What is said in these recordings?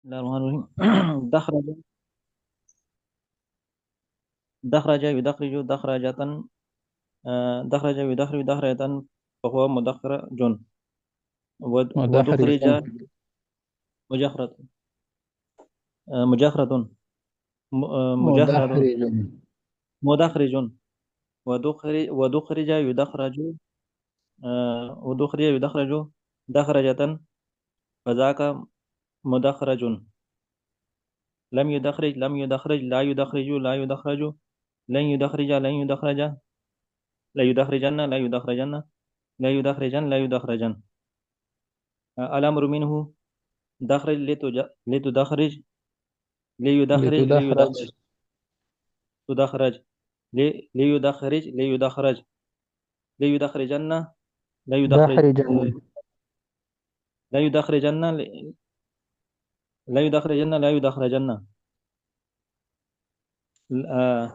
بسم الله الرحمن الرحيم دخرج يدخرج دخرجة دخرج يدخرج دخرجة فهو مدخرج مدحرج ودخرج مجخرة مجخرة مجهرة مدحرج مدخرج ودخرج يدخرج ودخرج يدخرج دخرجة فذاك مدخرج لم يدخرج لم يدخرج لا يدخرج لا يدخرج لن يدخرج لن يدخرج لا يدخرجن لا يدخرجن لا يدخرجن لا يدخرجن الأمر منه دخرج لتدخرج ليدخرج لتدحرج ليدخرج تدخرج ليدخرج ليدخرج ليدخرجن لا يدخرج دحرجا لا يدخرجن لا يدخرجن لا يدخرجن لا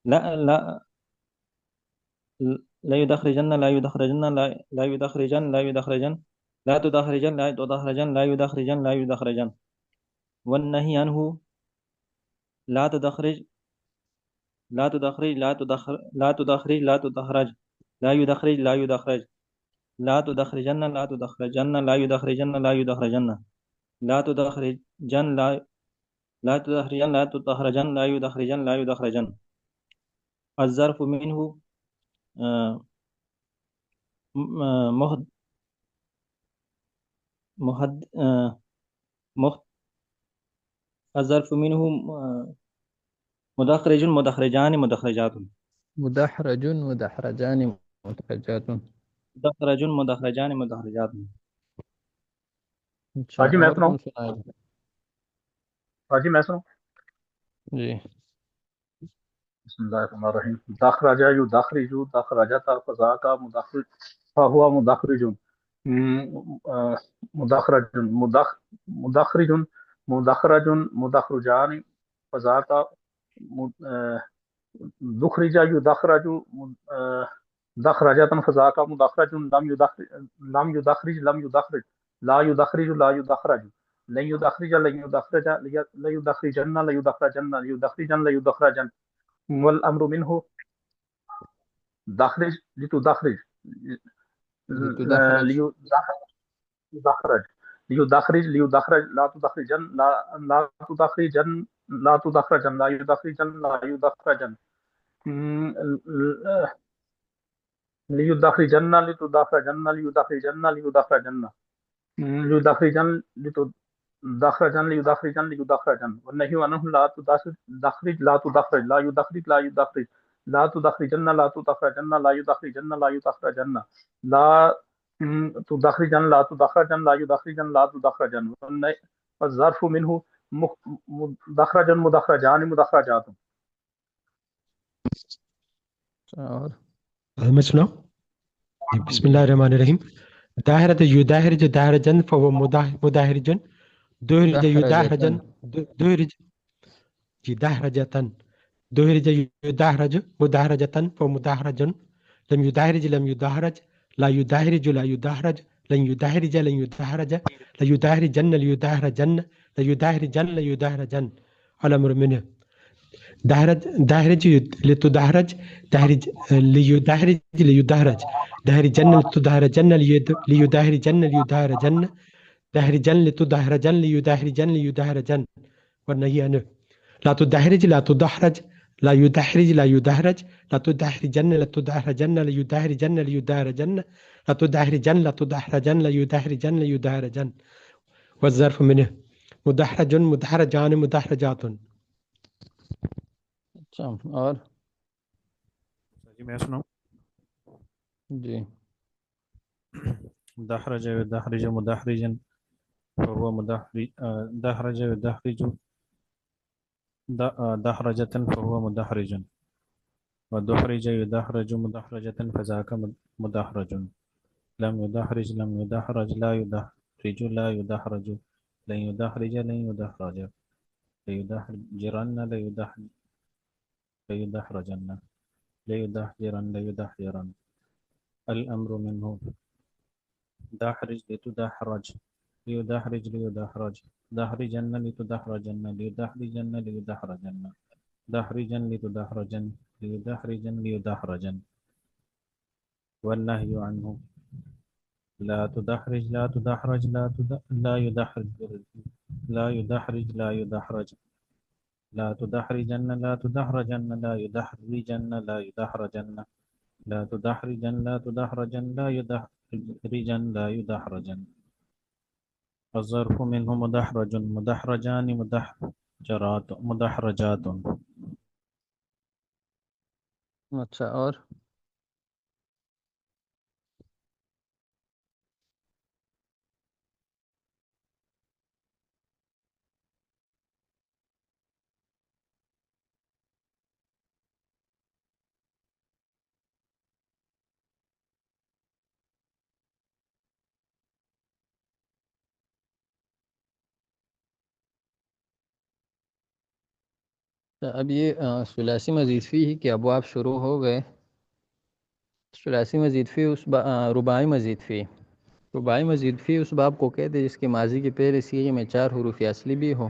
لا لا يدخرجن لا يدخرجن لا يدخرجن لا يدخرجن لا تدخرجن لا تدخرجن لا يدخرجن لا يدخرجن والنهي عنه لا تدخرج لا تدخرج لا تدخر لا تدخرج لا تدخرج لا يدخرج لا يدخرج لا تدخرجن لا تدخرجن لا يدخرجن لا يدخرجن لا تدخرجن لا تدخرجن لا تدخرجن لا يدخرجن لا يدخرجن الظرف منه آه، مهد مهد مهد الظرف منه مدخرج مدخرجان مدخرجات مدحرج مدحرجان مدحرجات. مدخرج مدخرجان مدخرجات اچھا حاجی میں اور سناؤں؟ کون سنائے گا؟ حاجی میں سناؤں؟ جی بسم اللہ الرحمن الرحیم. دخرج یدخرج دخرجۃ فذاک مدخرج فهو مدخرج مدخرج مدخرج مدخرج مدخرجان فذاک دخرج یدخرج دخرجۃ فذاک مدخرج لم يدخرج لم يدخرج لا يدخرج لا يدخرج لن يدخرج لن يدخرج لا يدخرجن لا يدخرجن لا يدخرجن لا يدخرجن والامر منه دخرج لتدخرج لتدحرج ليدخرج ليدخرج ليدخرج لا تدخرجن لا تدخرجن لا تدخرجن لا يدخرجن لا يدخرجن ليدخرجن لتدخرجن ليدخرجن ليدخرجن ليدخرجن لتدخرجن ليدخرجن ليدخرجن والنهي عنه لا تدخرج لا تدخرج لا يدخرج لا يدخرج لا تدخرجن لا تدخرجن لا يدخرجن لا يدخرجن لا تدخرجن لا تدخرجن لا يدخرجن لا تدخرجن والظرف منه مدخرج مدخرجان مدخرجات. اور میں سناؤں؟ بسم اللہ الرحمن الرحیم. داہرۃ یداہرج داہرجن فهو مداہرجن دہرج یداہرجن دہرج داہرجتن دہرج یداہرج مداہرجتن فهو مداہرجن لم یداہرج لم یداہرج لا یداہرج لا یداہرج لن یداہرج لن یداہرج لا یداہرجن لیداہرجن لا یداہرجن لا یداہرجن الامر منه داہرج لتداہرج داہرج لیداہرج لیداہرج داہرجن لتداہرجن لیداہرجن لیداہرجن داہرجن لتداہرجن لیداہرجن لیداہرجن والنہی عنہ لا تداہرج لا تدحرج لا يدحرج لا يدحرج لا تدحرجن لا تدحرجن لا يدحرجن لا يدحرجن لا تدحرجن لا تدحرجن لا يدحرجن لا يدحرجن والظرف منه مدحرج مدحرجان مدحرجات. اچھا اور جی میں سناؤں؟ جی دحرج يدحرج مدحرجا فهو دحرج يدحرج دحرجة فهو مدحرج ودحرج يدحرج مدحرجة فذاك مدحرج لم يدحرج لم يدحرج لا يدحرج لا يدحرج لن يدحرج لن يدحرج ليدحرجرن ليدحرجن ليدحجرن ليدحجرن الأمر منه دحرج لتدحرج ليدحرج ليدحرج دحرجن لتدحرجن ليدحرجن ليدحرجن دحرجا لتدحرجن ليدحرجن ليدحرجن والنهي عنه لا تدحرج لا تدحرج لا يدحرج لا يدحرج لا يدحرج لا تدحرجن لا تدحرجن لا يدحرجن لا يدحرجن لا تدحرجن لا تدحرجن لا يدحرجن لا يدحرجن الظرف منه مدحرج مدحرجان مدحرجات مدحرجات اچھا اور اب یہ ثلاثی مزید فی ہی کے ابواب شروع ہو گئے. ثلاثی مزید فی رباعی مزید فی. رباعی مزید فی اس باب کو کہتے ہیں جس کے ماضی کے پہلے صیغے میں 4 حروف اصلی بھی ہو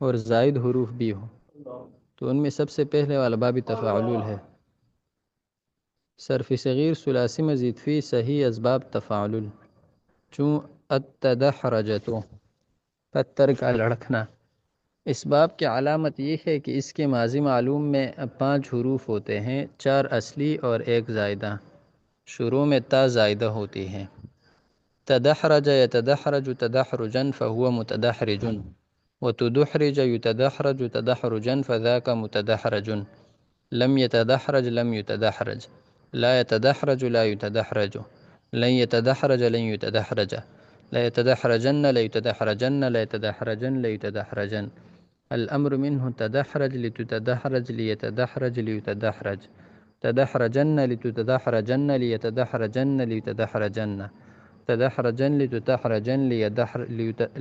اور زائد حروف بھی ہو. تو ان میں سب سے پہلے والا باب تفاعل ہے. صرف صغیر ثلاثی مزید فی صحیح اسباب تفاعل چون التدحرجتو پتھر کا لڑکنا. اس باب کی علامت یہ ہے کہ اس کے ماضی معلوم میں 5 حروف ہوتے ہیں، 4 اصلی اور 1 زائدہ. شروع میں تا زائدہ ہوتی ہے. تدحرج يتدحرج تدحرجا فهو متدحرج وتدحرج يتدحرج تدحرجا فذاك متدحرج. لم يتدحرج لم يتدحرج. لا يتدحرج لا يتدحرج. لن يتدحرج لن يتدحرج. لا يتدحرجن لا يتدحرجن لا يتدحرجن لا يتدحرجن. الأمر منه تدحرج لتتدحرج ليتدحرج ليتدحرج. تدحرجن لتتدحرجن ليتدحرجن ليتدحرجن. تدحرجن لتتحرجن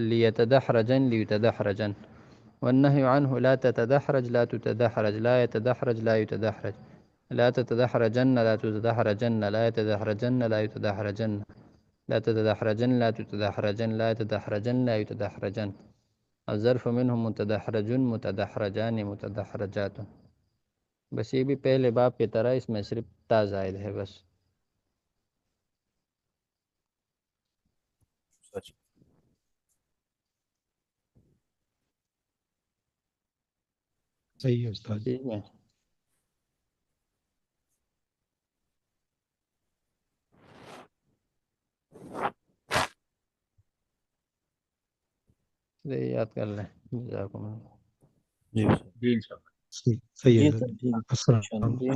ليتدحرجن ليتدحرجن. والنهي عنه لا تتدحرج لا تتدحرج لا يتدحرج لا يتدحرج. لا تتدحرجن لا تتدحرجن لا يتدحرجن لا يتدحرجن. لا تتدحرجن لا تتدحرجن لا يتدحرجن لا يتدحرجن. الظرف منهم متدحرج متدحرجان متدحرجات. بس یہ بھی پہلے باب کی طرح اس میں صرف تا زائد ہے بس. صحیح ہے استاد. ٹھیک ہے. یاد کر لیں. جزاکم اللہ. جی جی انشاءاللہ. صحیح ہے. جی سر، ٹھیک ہے، السلام انشاءاللہ. جی